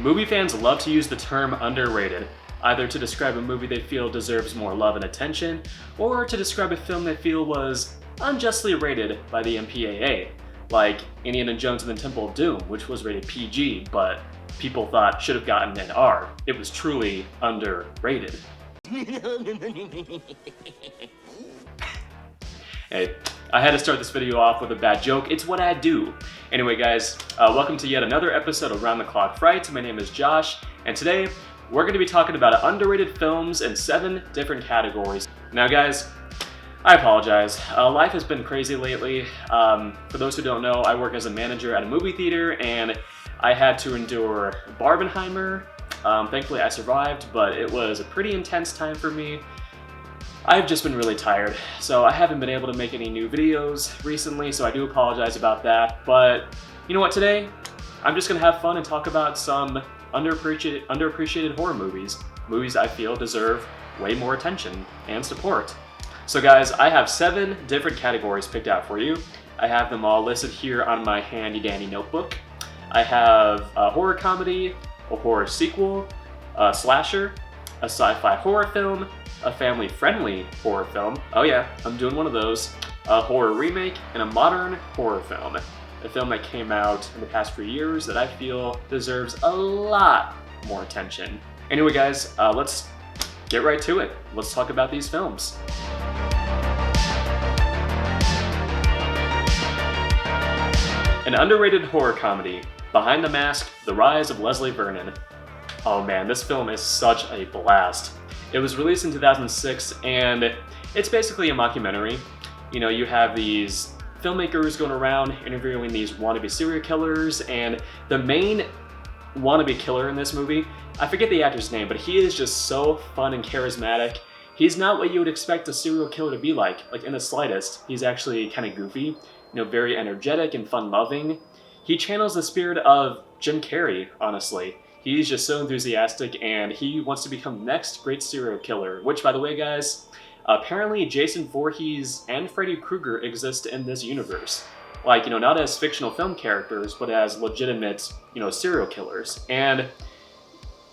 Movie fans love to use the term underrated, either to describe a movie they feel deserves more love and attention, or to describe a film they feel was unjustly rated by the MPAA, like Indiana Jones and the Temple of Doom, which was rated PG, but people thought should have gotten an R. It was truly underrated. Hey, I had to start this video off with a bad joke. It's what I do. Anyway, guys, welcome to yet another episode of Round the Clock Frights. My name is Josh, and today we're going to be talking about underrated films in 7 different categories. Now, guys, I apologize. Life has been crazy lately. For those who don't know, I work as a manager at a movie theater, and I had to endure Barbenheimer. Thankfully, I survived, but it was a pretty intense time for me. I've just been really tired, so I haven't been able to make any new videos recently, so I do apologize about that. But you know what, today I'm just gonna have fun and talk about some underappreciated horror movies. Movies I feel deserve way more attention and support. So guys, I have 7 different categories picked out for you. I have them all listed here on my handy dandy notebook. I have a horror comedy, a horror sequel, a slasher, a sci-fi horror film, a family-friendly horror film, oh yeah, I'm doing one of those, a horror remake, and a modern horror film. A film that came out in the past few years that I feel deserves a lot more attention. Anyway guys, let's get right to it. Let's talk about these films. An underrated horror comedy, Behind the Mask, The Rise of Leslie Vernon. Oh man, this film is such a blast. It was released in 2006, and it's basically a mockumentary. You know, you have these filmmakers going around interviewing these wannabe serial killers, and the main wannabe killer in this movie, I forget the actor's name, but he is just so fun and charismatic. He's not what you would expect a serial killer to be like in the slightest. He's actually kind of goofy, you know, very energetic and fun-loving. He channels the spirit of Jim Carrey, honestly. He's just so enthusiastic, and he wants to become the next great serial killer, which, by the way, guys, apparently Jason Voorhees and Freddy Krueger exist in this universe. Like, you know, not as fictional film characters, but as legitimate, you know, serial killers. And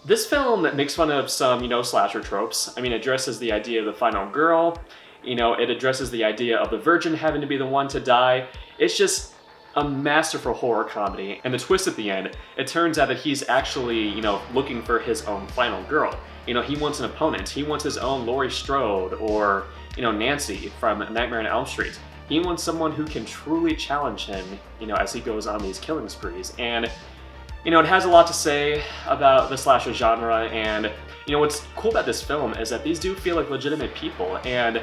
this film makes fun of some, you know, slasher tropes. I mean, it addresses the idea of the final girl. You know, it addresses the idea of the virgin having to be the one to die. It's just a masterful horror comedy, and the twist at the end, it turns out that he's actually, you know, looking for his own final girl. You know, he wants an opponent. He wants his own Laurie Strode or, you know, Nancy from Nightmare on Elm Street. He wants someone who can truly challenge him, you know, as he goes on these killing sprees. And, you know, it has a lot to say about the slasher genre, and, you know, what's cool about this film is that these do feel like legitimate people, and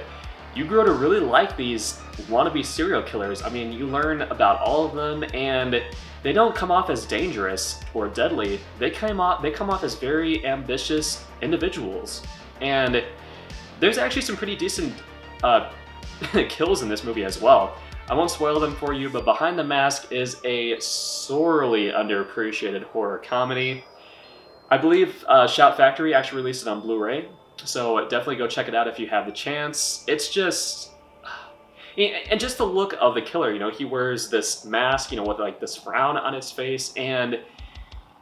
you grow to really like these wannabe serial killers. I mean, you learn about all of them, and they don't come off as dangerous or deadly. They come off as very ambitious individuals. And there's actually some pretty decent kills in this movie as well. I won't spoil them for you, but Behind the Mask is a sorely underappreciated horror comedy. I believe Shout Factory actually released it on Blu-ray. So definitely go check it out if you have the chance. It's just, and just the look of the killer, you know, he wears this mask, you know, with like this frown on his face, and,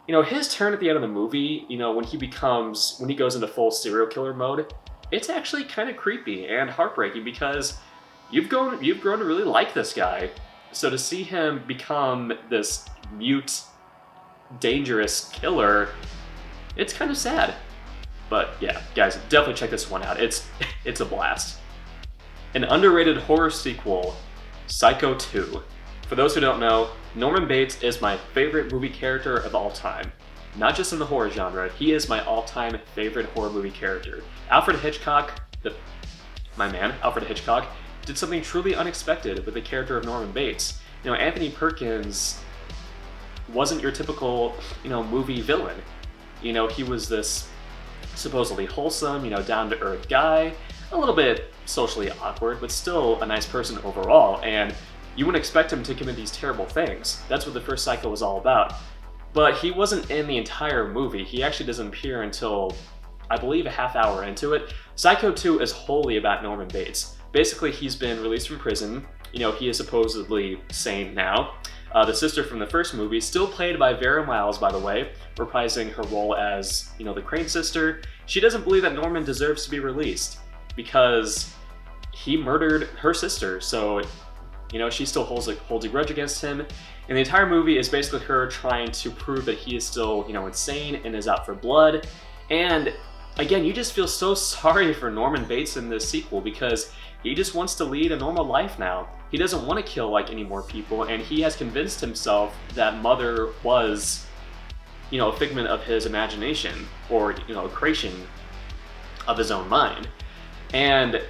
you know, his turn at the end of the movie, you know, when he goes into full serial killer mode, it's actually kind of creepy and heartbreaking because you've grown to really like this guy. So to see him become this mute, dangerous killer, it's kind of sad. But yeah, guys, definitely check this one out. It's a blast. An underrated horror sequel, Psycho 2. For those who don't know, Norman Bates is my favorite movie character of all time. Not just in the horror genre, he is my all-time favorite horror movie character. Alfred Hitchcock, Alfred Hitchcock, did something truly unexpected with the character of Norman Bates. You know, Anthony Perkins wasn't your typical, you know, movie villain. You know, he was this supposedly wholesome, you know, down-to-earth guy, a little bit socially awkward, but still a nice person overall, and you wouldn't expect him to commit these terrible things. That's what the first Psycho was all about. But he wasn't in the entire movie. He actually doesn't appear until, I believe, a half hour into it. Psycho 2 is wholly about Norman Bates. Basically, he's been released from prison. You know, he is supposedly sane now. The sister from the first movie, still played by Vera Miles, by the way, reprising her role as, the Crane sister. She doesn't believe that Norman deserves to be released because he murdered her sister, so, she still holds a grudge against him. And the entire movie is basically her trying to prove that he is still, insane and is out for blood. And again, you just feel so sorry for Norman Bates in this sequel because he just wants to lead a normal life now. He doesn't want to kill any more people, and he has convinced himself that Mother was, a figment of his imagination or, a creation of his own mind. And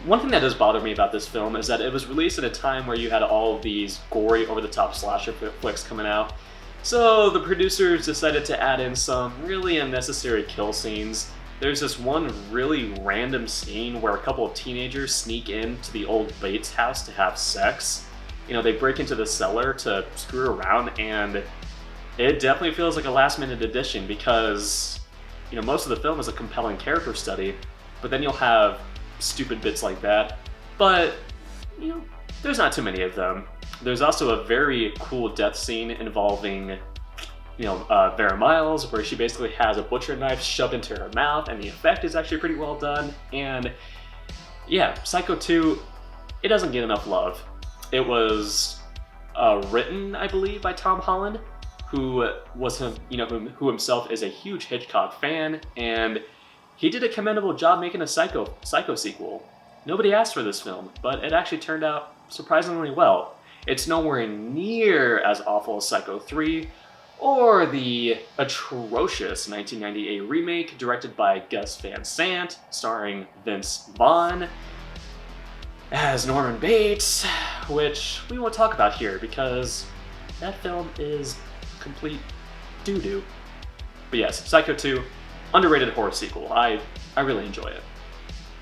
one thing that does bother me about this film is that it was released at a time where you had all of these gory, over-the-top slasher flicks coming out. So the producers decided to add in some really unnecessary kill scenes. There's this one really random scene where a couple of teenagers sneak into the old Bates house to have sex. They break into the cellar to screw around, and it definitely feels like a last-minute addition because, most of the film is a compelling character study, but then you'll have stupid bits like that. But, there's not too many of them. There's also a very cool death scene involving Vera Miles, where she basically has a butcher knife shoved into her mouth, and the effect is actually pretty well done. And yeah, Psycho 2, it doesn't get enough love. It was written, I believe, by Tom Holland, who himself is a huge Hitchcock fan, and he did a commendable job making a Psycho sequel. Nobody asked for this film, but it actually turned out surprisingly well. It's nowhere near as awful as Psycho 3, or the atrocious 1998 remake directed by Gus Van Sant, starring Vince Vaughn as Norman Bates, which we won't talk about here because that film is complete doo-doo. But yes, Psycho 2, underrated horror sequel. I really enjoy it.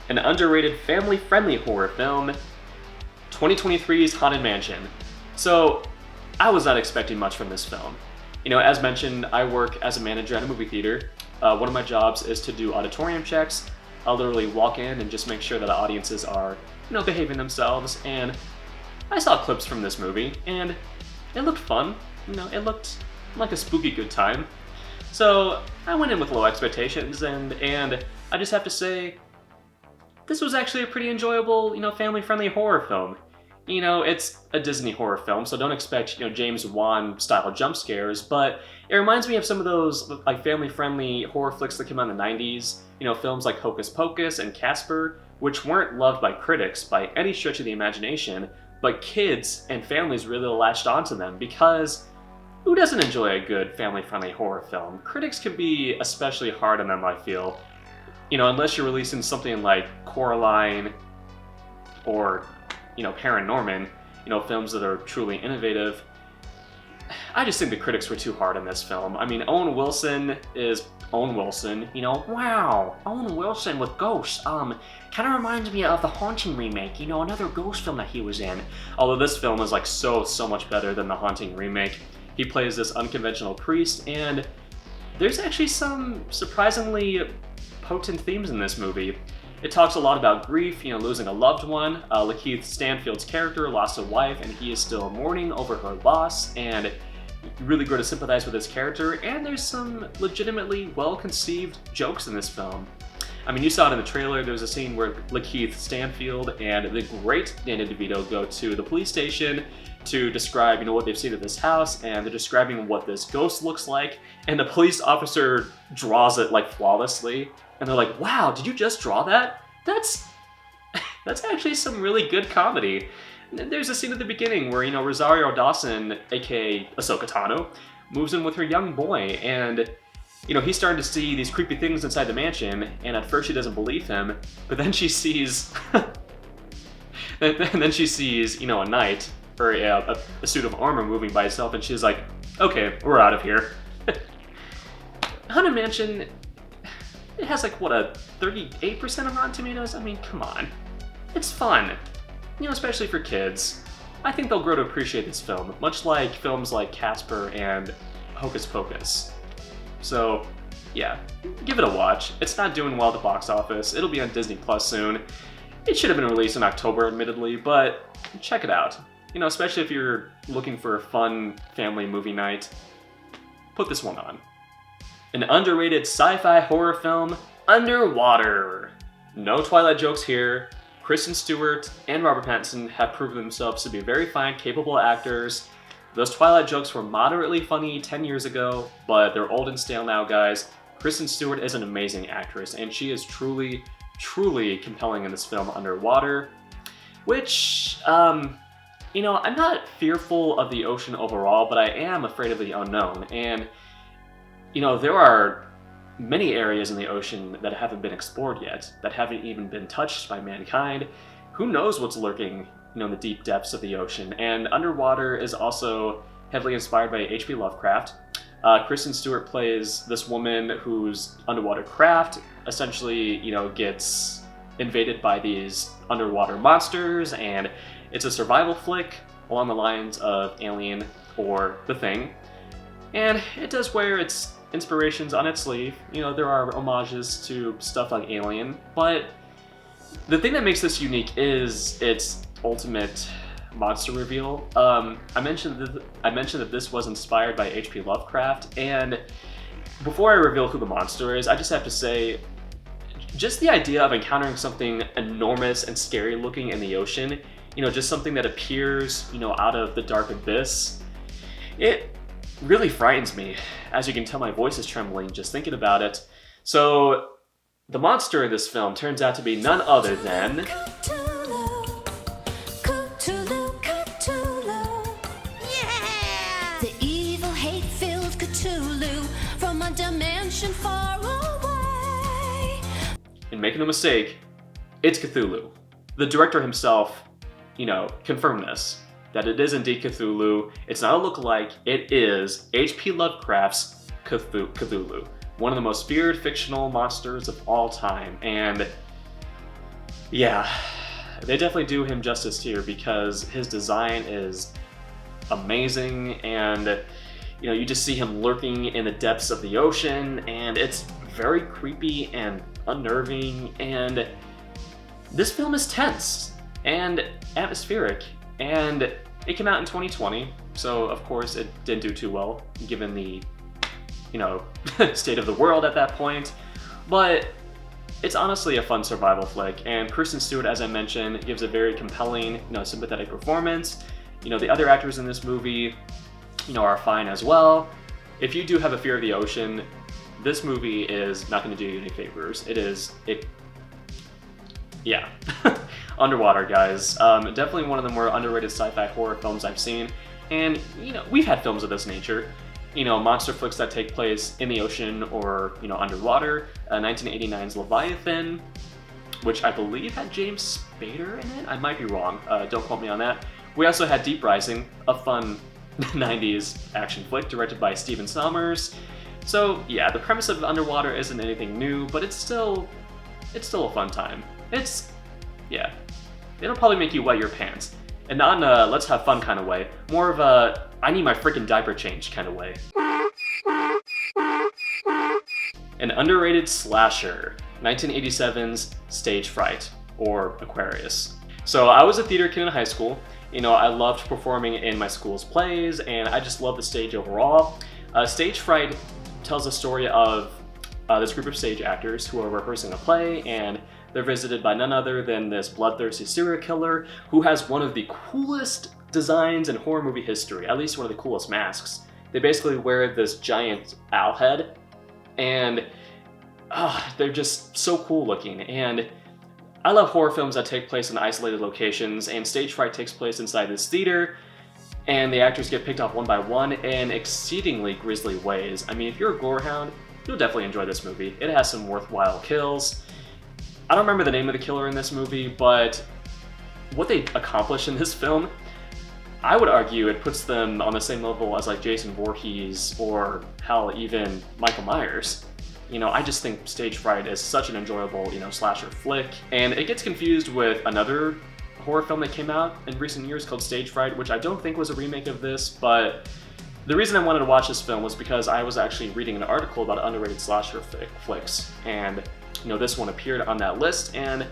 An underrated family-friendly horror film, 2023's Haunted Mansion. So, I was not expecting much from this film. As mentioned, I work as a manager at a movie theater. One of my jobs is to do auditorium checks. I'll literally walk in and just make sure that the audiences are, behaving themselves. And I saw clips from this movie, and it looked fun. It looked like a spooky good time. So I went in with low expectations, and I just have to say, this was actually a pretty enjoyable, family-friendly horror film. It's a Disney horror film, so don't expect, James Wan-style jump scares, but it reminds me of some of those, family-friendly horror flicks that came out in the 90s, films like Hocus Pocus and Casper, which weren't loved by critics by any stretch of the imagination, but kids and families really latched onto them because who doesn't enjoy a good family-friendly horror film? Critics can be especially hard on them, I feel. Unless you're releasing something like Coraline or Paranorman, films that are truly innovative. I just think the critics were too hard on this film. I mean, Owen Wilson is Owen Wilson, wow, Owen Wilson with ghosts, kind of reminds me of The Haunting remake, another ghost film that he was in. Although this film is so much better than The Haunting remake. He plays this unconventional priest, and there's actually some surprisingly potent themes in this movie. It talks a lot about grief, losing a loved one. Lakeith Stanfield's character lost a wife, and he is still mourning over her loss, and you really grow to sympathize with his character, and there's some legitimately well-conceived jokes in this film. I mean, you saw it in the trailer, there's a scene where Lakeith Stanfield and the great Danny DeVito go to the police station to describe, what they've seen at this house, and they're describing what this ghost looks like, and the police officer draws it, flawlessly. And they're like, wow, did you just draw that? That's actually some really good comedy. There's a scene at the beginning where, Rosario Dawson, aka Ahsoka Tano, moves in with her young boy, and, he's starting to see these creepy things inside the mansion, and at first she doesn't believe him, but then she sees, a knight, or a suit of armor moving by itself, and she's like, okay, we're out of here. Haunted Mansion, it has a 38% of Rotten Tomatoes? I mean, come on. It's fun. Especially for kids. I think they'll grow to appreciate this film, much like films like Casper and Hocus Pocus. So, yeah, give it a watch. It's not doing well at the box office. It'll be on Disney Plus soon. It should have been released in October, admittedly, but check it out. You know, especially if you're looking for a fun family movie night, put this one on. An underrated sci-fi horror film, Underwater. No Twilight jokes here. Kristen Stewart and Robert Pattinson have proven themselves to be very fine, capable actors. Those Twilight jokes were moderately funny 10 years ago, but they're old and stale now, guys. Kristen Stewart is an amazing actress, and she is truly, truly compelling in this film, Underwater. Which, you know, I'm not fearful of the ocean overall, but I am afraid of the unknown. And, you know, there are many areas in the ocean that haven't been explored yet, that haven't even been touched by mankind. Who knows what's lurking, you know, in the deep depths of the ocean? And Underwater is also heavily inspired by H.P. Lovecraft. Kristen Stewart plays this woman whose underwater craft essentially, you know, gets invaded by these underwater monsters, and it's a survival flick along the lines of Alien or The Thing. And it does wear its inspirations on its sleeve. You know, there are homages to stuff like Alien, but the thing that makes this unique is its ultimate monster reveal. I mentioned that this was inspired by H.P. Lovecraft, and before I reveal who the monster is, I just have to say, just the idea of encountering something enormous and scary looking in the ocean, you know, just something that appears, you know, out of the dark abyss, it really frightens me. As you can tell, my voice is trembling just thinking about it. So the monster in this film turns out to be none other than the evil, hate-filled Cthulhu from a dimension far away. And make no mistake, it's Cthulhu. The director himself, you know, confirmed this, that it is indeed Cthulhu. It's not a lookalike, it is H.P. Lovecraft's Cthulhu, one of the most feared fictional monsters of all time. And yeah, they definitely do him justice here because his design is amazing, and you know, you just see him lurking in the depths of the ocean, and it's very creepy and unnerving, and this film is tense and atmospheric, and it came out in 2020, so of course it didn't do too well given the, you know, state of the world at that point, but it's honestly a fun survival flick, and Kristen Stewart, as I mentioned, gives a very compelling, you know, sympathetic performance. You know, the other actors in this movie, you know, are fine as well. If you do have a fear of the ocean, this movie is not going to do you any favors. Yeah. Underwater, guys. Definitely one of the more underrated sci-fi horror films I've seen. And, you know, we've had films of this nature. You know, monster flicks that take place in the ocean or, you know, underwater. 1989's Leviathan, which I believe had James Spader in it. I might be wrong. Don't quote me on that. We also had Deep Rising, a fun 90s action flick directed by Steven Sommers. So yeah, the premise of Underwater isn't anything new, but it's still a fun time. Yeah, it'll probably make you wet your pants. And not in a let's have fun kind of way, more of a I need my freaking diaper changed kind of way. An underrated slasher, 1987's Stage Fright, or Aquarius. So I was a theater kid in high school. You know, I loved performing in my school's plays, and I just loved the stage overall. Stage Fright tells a story of this group of stage actors who are rehearsing a play, and they're visited by none other than this bloodthirsty serial killer who has one of the coolest designs in horror movie history, at least one of the coolest masks. They basically wear this giant owl head, and they're just so cool looking. And I love horror films that take place in isolated locations, and Stage Fright takes place inside this theater, and the actors get picked off one by one in exceedingly grisly ways. I mean, if you're a gorehound, you'll definitely enjoy this movie. It has some worthwhile kills. I don't remember the name of the killer in this movie, but what they accomplish in this film, I would argue it puts them on the same level as like Jason Voorhees or hell, even Michael Myers. You know, I just think Stage Fright is such an enjoyable, you know, slasher flick, and it gets confused with another horror film that came out in recent years called Stage Fright, which I don't think was a remake of this, but the reason I wanted to watch this film was because I was actually reading an article about underrated slasher flicks, and you know, this one appeared on that list, and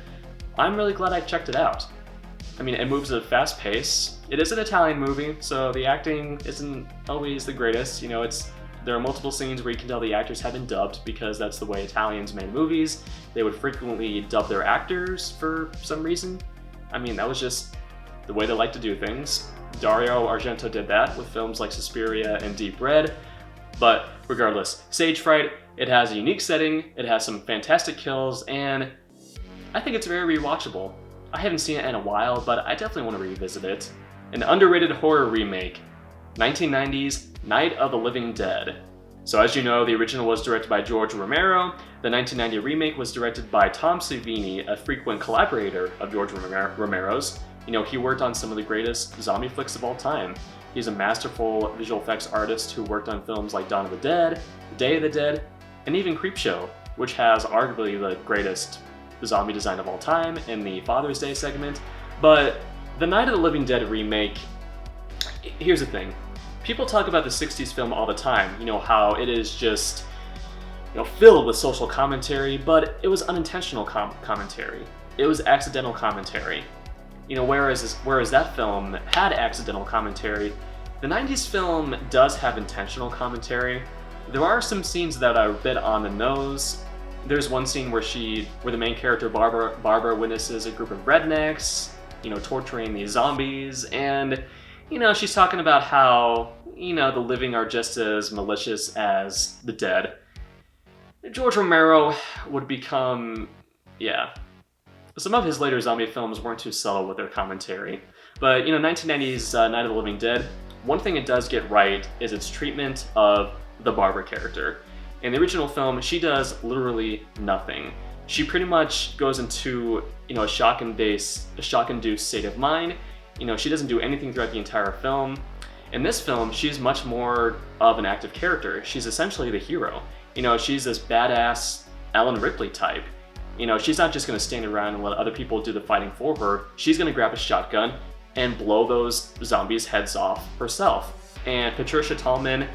I'm really glad I checked it out. I mean, it moves at a fast pace. It is an Italian movie, so the acting isn't always the greatest. You know, there are multiple scenes where you can tell the actors have been dubbed because that's the way Italians made movies. They would frequently dub their actors for some reason. I mean, that was just the way they like to do things. Dario Argento did that with films like Suspiria and Deep Red. But regardless, Stage Fright, it has a unique setting, it has some fantastic kills, and I think it's very rewatchable. I haven't seen it in a while, but I definitely want to revisit it. An underrated horror remake, 1990's Night of the Living Dead. So as you know, the original was directed by George Romero. The 1990 remake was directed by Tom Savini, a frequent collaborator of George Romero's. You know, he worked on some of the greatest zombie flicks of all time. He's a masterful visual effects artist who worked on films like Dawn of the Dead, Day of the Dead, and even Creepshow, which has arguably the greatest zombie design of all time in the Father's Day segment. But the Night of the Living Dead remake, here's the thing. People talk about the 60s film all the time, you know, how it is just, you know, filled with social commentary, but it was unintentional commentary. It was accidental commentary. You know, whereas that film had accidental commentary, the 90s film does have intentional commentary. There are some scenes that are a bit on the nose. There's one scene where the main character Barbara witnesses a group of rednecks, you know, torturing these zombies, and you know, she's talking about how, you know, the living are just as malicious as the dead. George Romero would become, yeah. Some of his later zombie films weren't too subtle with their commentary. But, you know, 1990's Night of the Living Dead, one thing it does get right is its treatment of the Barbara character. In the original film, she does literally nothing. She pretty much goes into, you know, a shock-induced state of mind. You know, she doesn't do anything throughout the entire film. In this film, she's much more of an active character. She's essentially the hero. You know, she's this badass Ellen Ripley type. You know, she's not just going to stand around and let other people do the fighting for her. She's going to grab a shotgun and blow those zombies' heads off herself. And Patricia Tallman,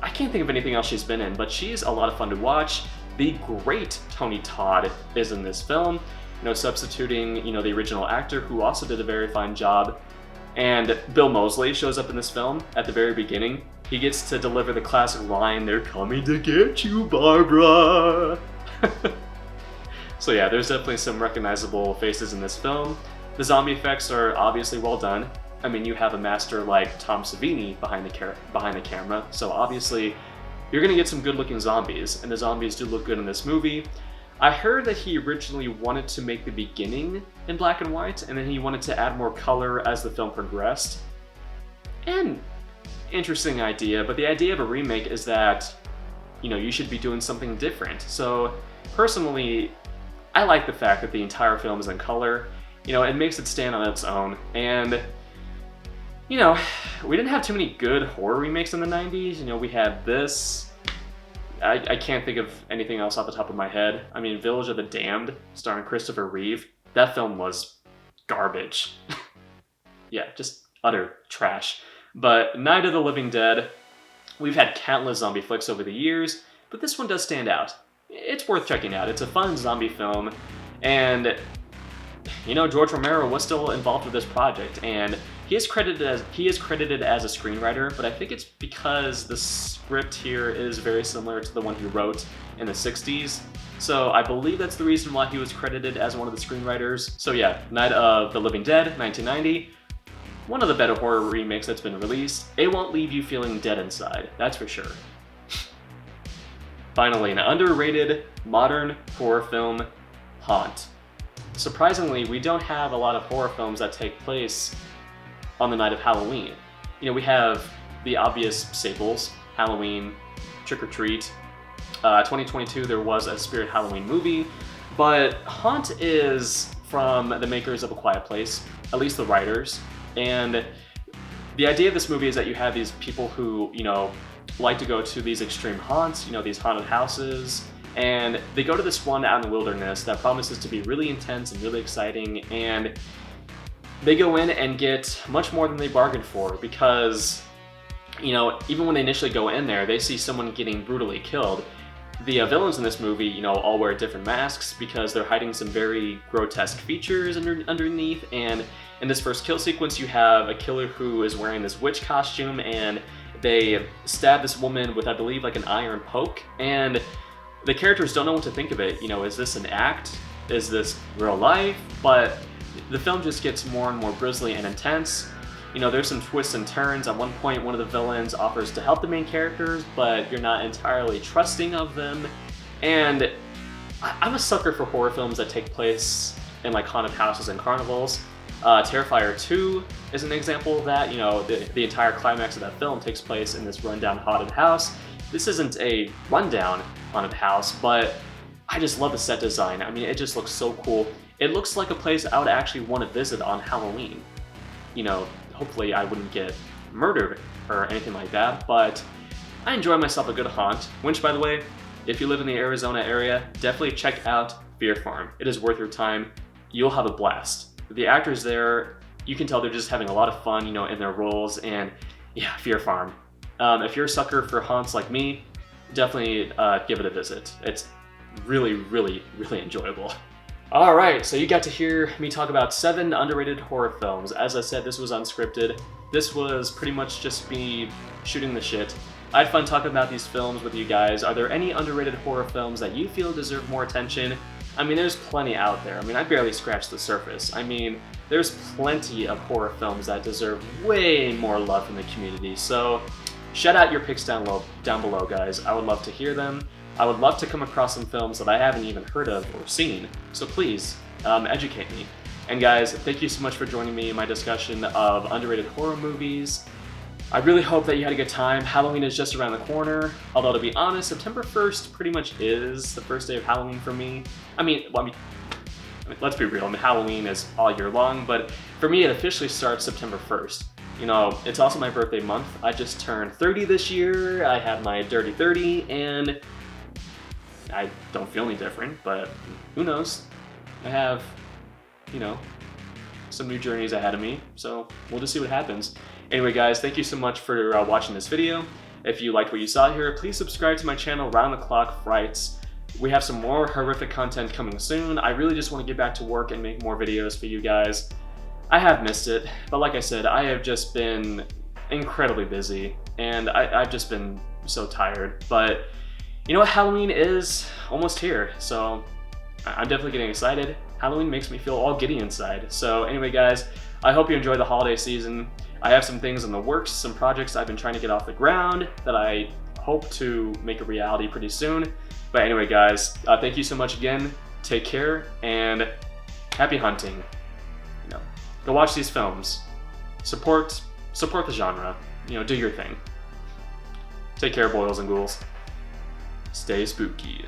I can't think of anything else she's been in, but she's a lot of fun to watch. The great Tony Todd is in this film, you know, substituting, you know, the original actor who also did a very fine job. And Bill Moseley shows up in this film at the very beginning. He gets to deliver the classic line, "They're coming to get you, Barbara." So yeah, there's definitely some recognizable faces in this film. The zombie effects are obviously well done. I mean, you have a master like Tom Savini behind the camera, so obviously you're gonna get some good-looking zombies, and the zombies do look good in this movie. I heard that he originally wanted to make the beginning in black and white, and then he wanted to add more color as the film progressed. And interesting idea, but the idea of a remake is that, you know, you should be doing something different. So personally, I like the fact that the entire film is in color. You know, it makes it stand on its own. And, you know, we didn't have too many good horror remakes in the 90s. You know, we had this. I can't think of anything else off the top of my head. I mean, Village of the Damned, starring Christopher Reeve. That film was garbage. Yeah, just utter trash. But Night of the Living Dead, we've had countless zombie flicks over the years, but this one does stand out. It's worth checking out. It's a fun zombie film, and you know, George Romero was still involved with this project, and he is credited as a screenwriter, but I think it's because the script here is very similar to the one he wrote in the 60s. So I believe that's the reason why he was credited as one of the screenwriters. So yeah, Night of the Living Dead, 1990. One of the better horror remakes that's been released. It won't leave you feeling dead inside, that's for sure. Finally, an underrated modern horror film, Haunt. Surprisingly, we don't have a lot of horror films that take place on the night of Halloween. You know, we have the obvious staples, Halloween, Trick or Treat. 2022, there was a Spirit Halloween movie, but Haunt is from the makers of A Quiet Place, at least the writers. And the idea of this movie is that you have these people who, you know, like to go to these extreme haunts, you know, these haunted houses, and they go to this one out in the wilderness that promises to be really intense and really exciting, and they go in and get much more than they bargained for because, you know, even when they initially go in there, they see someone getting brutally killed. The villains in this movie, you know, all wear different masks because they're hiding some very grotesque features underneath, and In this first kill sequence, you have a killer who is wearing this witch costume, and they stab this woman with, I believe, like an iron poke, and the characters don't know what to think of it. You know, is this an act? Is this real life? But the film just gets more and more grisly and intense. You know, there's some twists and turns. At one point, one of the villains offers to help the main characters, but you're not entirely trusting of them. And I'm a sucker for horror films that take place in like haunted houses and carnivals. Terrifier 2 is an example of that. You know, the entire climax of that film takes place in this rundown haunted house. This isn't a rundown haunted house, but I just love the set design. I mean, it just looks so cool. It looks like a place I would actually want to visit on Halloween. You know, hopefully I wouldn't get murdered or anything like that, but I enjoy myself a good haunt, which, by the way, if you live in the Arizona area, definitely check out Fear Farm. It is worth your time. You'll have a blast. The actors there, you can tell they're just having a lot of fun, you know, in their roles, and yeah, Fear Farm. If you're a sucker for haunts like me, definitely give it a visit. It's really, really, really enjoyable. Alright, so you got to hear me talk about 7 underrated horror films. As I said, this was unscripted. This was pretty much just me shooting the shit. I had fun talking about these films with you guys. Are there any underrated horror films that you feel deserve more attention? I mean, there's plenty out there. I mean, I barely scratched the surface. I mean, there's plenty of horror films that deserve way more love from the community. So, shout out your picks down below, guys. I would love to hear them. I would love to come across some films that I haven't even heard of or seen. So please, educate me. And guys, thank you so much for joining me in my discussion of underrated horror movies. I really hope that you had a good time. Halloween is just around the corner. Although, to be honest, September 1st pretty much is the first day of Halloween for me. I mean, let's be real. I mean, Halloween is all year long, but for me, it officially starts September 1st. You know, it's also my birthday month. I just turned 30 this year. I had my dirty 30, and I don't feel any different, but who knows? I have, you know, some new journeys ahead of me, so we'll just see what happens. Anyway, guys, thank you so much for watching this video. If you liked what you saw here, please subscribe to my channel, Round the Clock Frights. We have some more horrific content coming soon. I really just want to get back to work and make more videos for you guys. I have missed it, but like I said, I have just been incredibly busy, and I've just been so tired. But you know what? Halloween is almost here, so I'm definitely getting excited. Halloween makes me feel all giddy inside. So anyway, guys, I hope you enjoy the holiday season. I have some things in the works, some projects I've been trying to get off the ground that I hope to make a reality pretty soon. But anyway, guys, thank you so much again. Take care, and happy hunting. You know, go watch these films. Support the genre. You know, do your thing. Take care, boils and ghouls. Stay spooky.